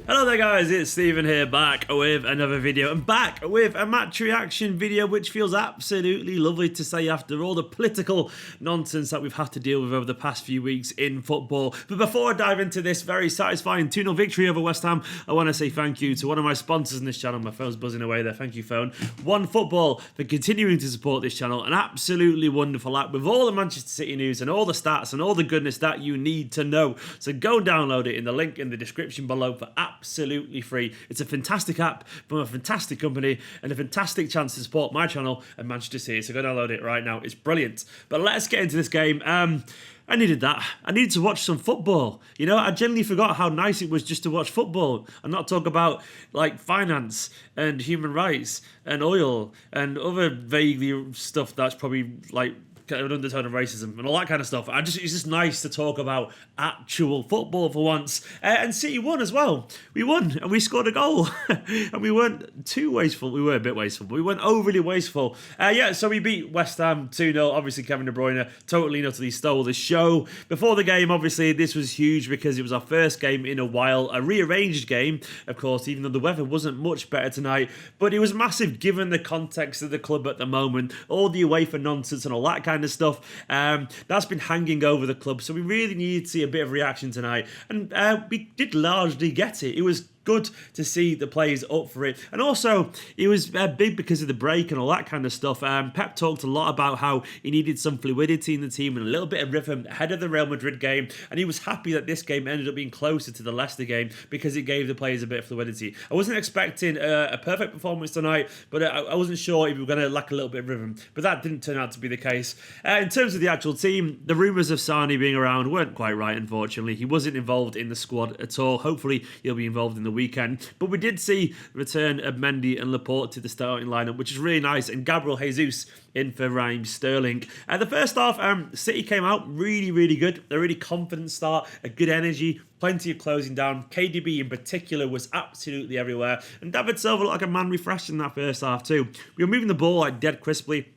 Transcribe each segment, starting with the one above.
Hello there guys, it's Stephen here, back with another video and back with a match reaction video, which feels absolutely lovely to say after all the political nonsense that we've had to deal with over the past few weeks in football. But before I dive into this very satisfying 2-0 victory over West Ham, I want to say thank you to one of my sponsors in this channel. My phone's buzzing away there, thank you phone. OneFootball for continuing to support this channel, an absolutely wonderful app with all the Manchester City news and all the stats and all the goodness that you need to know. So go download it in the link in the description below for absolutely free. It's a fantastic app from a fantastic company and a fantastic chance to support my channel and Manchester City. So go download it right now. It's brilliant. But let's get into this game. I needed that. I needed to watch some football. You know, I genuinely forgot how nice it was just to watch football and not talk about like finance and human rights and oil and other vaguely stuff that's probably like an undertone of racism and all that kind of stuff. It's just nice to talk about actual football for once. And City won as well. We won and we scored a goal. And we weren't too wasteful. We were a bit wasteful, but we weren't overly wasteful. So we beat West Ham 2-0. Obviously, Kevin De Bruyne totally and utterly stole the show. Before the game, obviously, this was huge because it was our first game in a while. A rearranged game, of course, even though the weather wasn't much better tonight. But it was massive given the context of the club at the moment. All the away for nonsense and all that kind of stuff that's been hanging over the club, so we really needed to see a bit of reaction tonight, and we did largely get it. It was good to see the players up for it, and also it was big because of the break and all that kind of stuff. Pep talked a lot about how he needed some fluidity in the team and a little bit of rhythm ahead of the Real Madrid game, and he was happy that this game ended up being closer to the Leicester game because it gave the players a bit of fluidity. I wasn't expecting a perfect performance tonight, but I wasn't sure if we were going to lack a little bit of rhythm, but that didn't turn out to be the case. In terms of the actual team, the rumours of Sane being around weren't quite right, unfortunately. He wasn't involved in the squad at all. Hopefully he'll be involved in the weekend. But we did see the return of Mendy and Laporte to the starting lineup, which is really nice, and Gabriel Jesus in for Raheem Sterling. The first half, City came out really good. A really confident start, a good energy, plenty of closing down. KDB in particular was absolutely everywhere, and David Silva looked like a man refreshed in that first half too. We were moving the ball like dead crisply.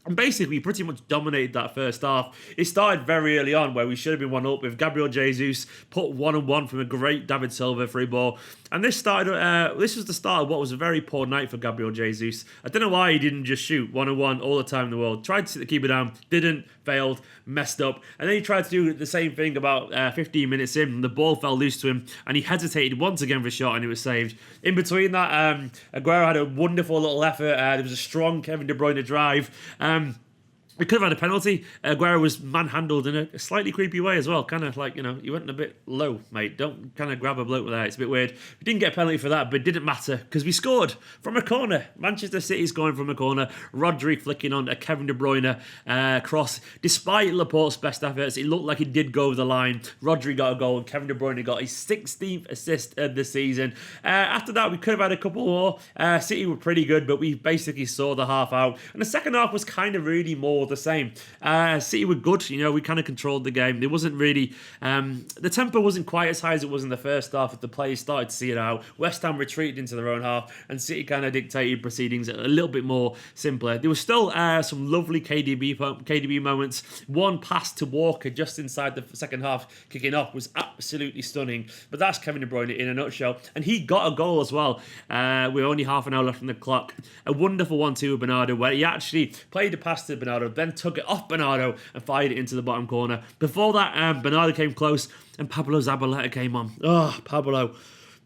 And basically, we pretty much dominated that first half. It started very early on where we should have been 1-up with Gabriel Jesus put 1-on-1 from a great David Silva free ball. And this was the start of what was a very poor night for Gabriel Jesus. I don't know why he didn't just shoot 1-on-1 all the time in the world. Tried to sit the keeper down, didn't, failed, messed up. And then he tried to do the same thing about 15 minutes in, and the ball fell loose to him, and he hesitated once again for a shot, and it was saved. In between that, Aguero had a wonderful little effort. There was a strong Kevin De Bruyne drive. We could have had a penalty. Aguero was manhandled in a slightly creepy way as well. Kind of like, you know, you went a bit low, mate. Don't kind of grab a bloke with that. It's a bit weird. We didn't get a penalty for that, but it didn't matter because we scored from a corner. Manchester City scoring from a corner. Rodri flicking on a Kevin De Bruyne cross. Despite Laporte's best efforts, it looked like it did go over the line. Rodri got a goal and Kevin De Bruyne got his 16th assist of the season. After that, we could have had a couple more. City were pretty good, but we basically saw the half out. And the second half was kind of really more the same. City were good, you know, we kind of controlled the game. There wasn't really, the tempo wasn't quite as high as it was in the first half. The players started to see it out. West Ham retreated into their own half, and City kind of dictated proceedings a little bit more simpler. There was still some lovely KDB moments. One pass to Walker just inside the second half kicking off was absolutely stunning. But that's Kevin De Bruyne in a nutshell, and he got a goal as well. With only half an hour left on the clock. A wonderful 1-2 with Bernardo, where he actually played a pass to Bernardo, then took it off Bernardo and fired it into the bottom corner. Before that, Bernardo came close and Pablo Zabaleta came on. Oh, Pablo,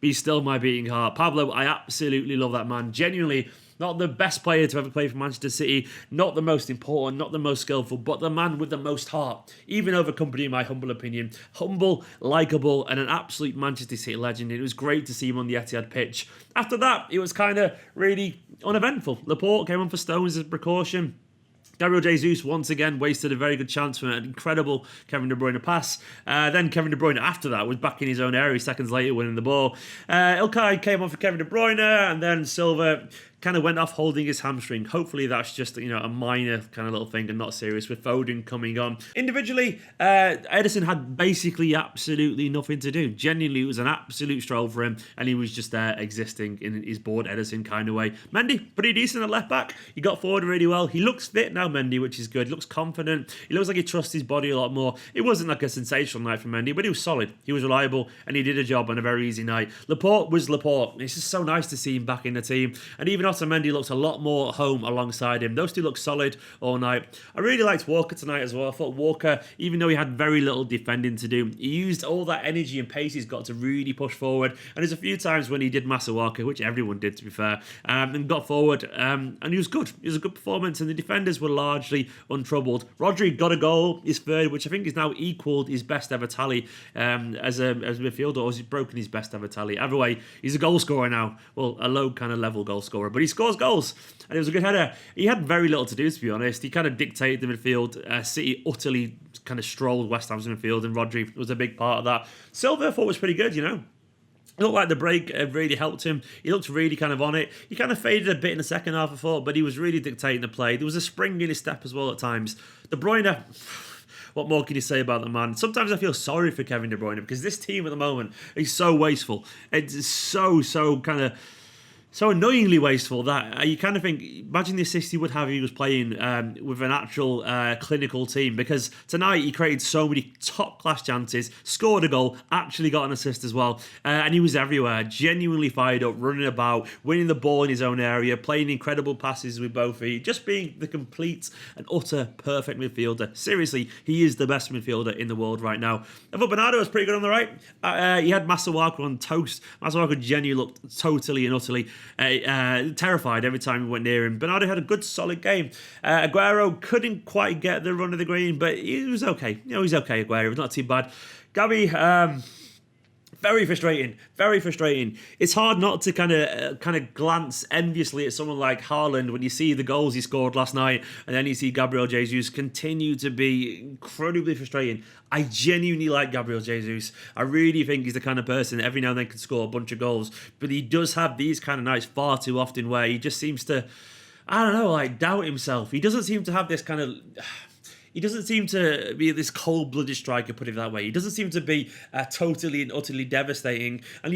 be still my beating heart. Pablo, I absolutely love that man. Genuinely, not the best player to ever play for Manchester City, not the most important, not the most skillful, but the man with the most heart. Even over Kompany, in my humble opinion. Humble, likeable, and an absolute Manchester City legend. It was great to see him on the Etihad pitch. After that, it was kind of really uneventful. Laporte came on for Stones as a precaution. Gabriel Jesus once again wasted a very good chance from an incredible Kevin De Bruyne pass. Then Kevin De Bruyne after that was back in his own area seconds later winning the ball. Ilkay came on for Kevin De Bruyne, and then Silva kind of went off holding his hamstring. Hopefully that's just, a minor kind of little thing and not serious, with Foden coming on. Individually, Ederson had basically absolutely nothing to do. Genuinely, it was an absolute stroll for him, and he was just there existing in his bored Ederson kind of way. Mendy, pretty decent at left back. He got forward really well. He looks fit now, Mendy, which is good. He looks confident. He looks like he trusts his body a lot more. It wasn't like a sensational night for Mendy, but he was solid. He was reliable, and he did a job on a very easy night. Laporte was Laporte. It's just so nice to see him back in the team. And even Otamendi looks a lot more at home alongside him. Those two look solid all night. I really liked Walker tonight as well. I thought Walker, even though he had very little defending to do, he used all that energy and pace he's got to really push forward. And there's a few times when he did Masuaku, which everyone did to be fair, and got forward, and he was good. It was a good performance, and the defenders were largely untroubled. Rodri got a goal, his third, which I think is now equalled his best ever tally as a midfielder, or has he broken his best ever tally? Either way, he's a goal scorer now. Well, a low kind of level goal scorer, but he scores goals, and it was a good header. He had very little to do, to be honest. He kind of dictated the midfield. City utterly kind of strolled West Ham's midfield, and Rodri was a big part of that. Silva, I thought, was pretty good, It looked like the break really helped him. He looked really kind of on it. He kind of faded a bit in the second half, I thought, but he was really dictating the play. There was a spring in his step as well at times. De Bruyne, what more can you say about the man? Sometimes I feel sorry for Kevin De Bruyne, because this team at the moment is so wasteful. It's so kind of... so annoyingly wasteful that you kind of think, imagine the assist he would have if he was playing with an actual clinical team, because tonight he created so many top-class chances, scored a goal, actually got an assist as well, and he was everywhere, genuinely fired up, running about, winning the ball in his own area, playing incredible passes with both feet, just being the complete and utter perfect midfielder. Seriously, he is the best midfielder in the world right now. I thought Bernardo was pretty good on the right. He had Masuaku on toast. Masuaku genuinely looked totally and utterly terrified every time we went near him. Bernardo had a good solid game. Aguero couldn't quite get the run of the green, but he was okay. He's okay, Aguero. It's not too bad. Gabi, very frustrating. It's hard not to kind of glance enviously at someone like Haaland when you see the goals he scored last night, and then you see Gabriel Jesus continue to be incredibly frustrating. I genuinely like Gabriel Jesus. I really think he's the kind of person every now and then can score a bunch of goals, but he does have these kind of nights far too often where he just seems to, I don't know, doubt himself. He doesn't seem to have this kind of... He doesn't seem to be this cold-blooded striker, put it that way. He doesn't seem to be totally and utterly devastating. And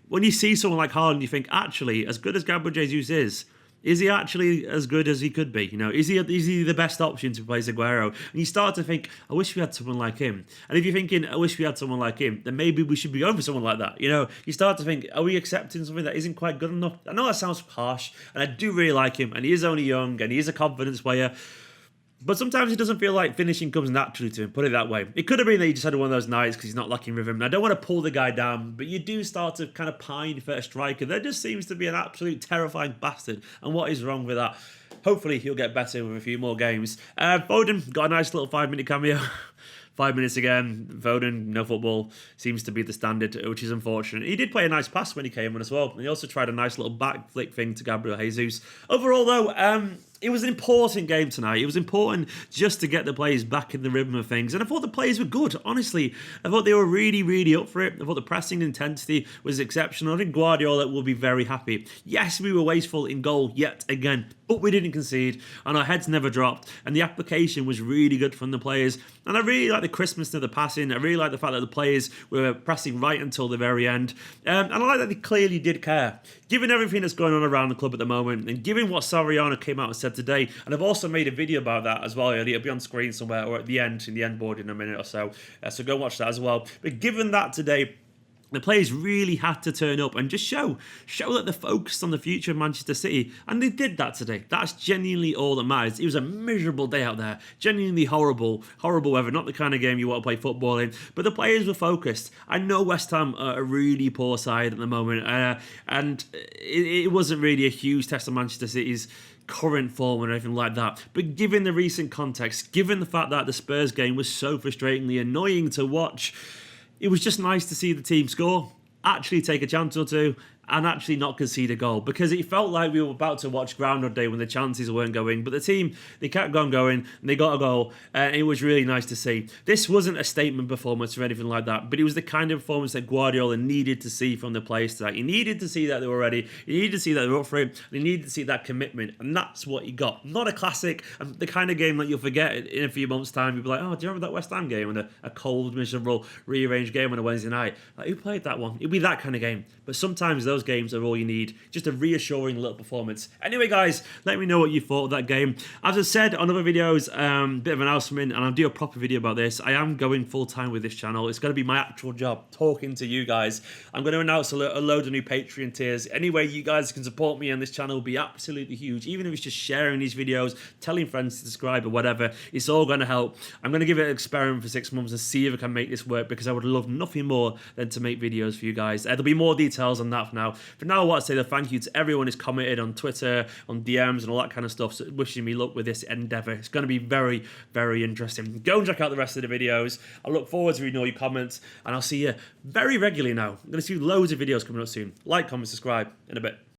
when you see someone like Haaland, you think, actually, as good as Gabriel Jesus is he actually as good as he could be? Is he the best option to replace Aguero? And you start to think, I wish we had someone like him. And if you're thinking, I wish we had someone like him, then maybe we should be going for someone like that. You start to think, are we accepting something that isn't quite good enough? I know that sounds harsh, and I do really like him, and he is only young, and he is a confidence player. But sometimes it doesn't feel like finishing comes naturally to him, put it that way. It could have been that he just had one of those nights because he's not lacking rhythm. And I don't want to pull the guy down, but you do start to kind of pine for a striker. There just seems to be an absolute terrifying bastard. And what is wrong with that? Hopefully he'll get better with a few more games. Foden got a nice little 5-minute cameo. 5 minutes again. Foden, no football, seems to be the standard, which is unfortunate. He did play a nice pass when he came on as well. And he also tried a nice little back flick thing to Gabriel Jesus. Overall, though, it was an important game tonight. It was important just to get the players back in the rhythm of things. And I thought the players were good, honestly. I thought they were really, really up for it. I thought the pressing intensity was exceptional. I think Guardiola will be very happy. Yes, we were wasteful in goal yet again, but we didn't concede, and our heads never dropped, and the application was really good from the players. And I really like the crispness of the passing. I really like the fact that the players were pressing right until the very end. And I like that they clearly did care. Given everything that's going on around the club at the moment, and given what Soriano came out and said today, and I've also made a video about that as well. It'll be on screen somewhere or at the end, in the end board in a minute or so. So go watch that as well. But given that today, the players really had to turn up and just show that they're focused on the future of Manchester City. And they did that today. That's genuinely all that matters. It was a miserable day out there. Genuinely horrible weather. Not the kind of game you want to play football in. But the players were focused. I know West Ham are a really poor side at the moment. And it wasn't really a huge test of Manchester City's current form or anything like that. But given the recent context, given the fact that the Spurs game was so frustratingly annoying to watch, it was just nice to see the team score, actually take a chance or two, and actually not concede a goal, because it felt like we were about to watch Groundhog Day when the chances weren't going, but the team, they kept on going and they got a goal, and it was really nice to see. This wasn't a statement performance or anything like that, but it was the kind of performance that Guardiola needed to see from the players tonight. He needed to see that they were ready, he needed to see that they were up for it, and he needed to see that commitment, and that's what he got. Not a classic, the kind of game that you'll forget in a few months' time. You'll be like, oh, do you remember that West Ham game, and a cold, miserable, rearranged game on a Wednesday night? Like, who played that one? It'd be that kind of game. But sometimes those games are all you need, just a reassuring little performance. Anyway, guys, let me know what you thought of that game. As I said on other videos, bit of an announcement, and I'll do a proper video about this. I am going full-time with this channel. It's going to be my actual job, talking to you guys. I'm going to announce a load of new Patreon tiers. Any way you guys can support me on this channel will be absolutely huge. Even if it's just sharing these videos, telling friends to subscribe or whatever, it's all going to help. I'm going to give it an experiment for 6 months and see if I can make this work, because I would love nothing more than to make videos for you guys. There'll be more details on that for now. For now, I want to say the thank you to everyone who's commented on Twitter, on DMs and all that kind of stuff, so wishing me luck with this endeavour. It's going to be very, very interesting. Go and check out the rest of the videos. I look forward to reading all your comments, and I'll see you very regularly now. I'm going to see loads of videos coming up soon. Like, comment, subscribe in a bit.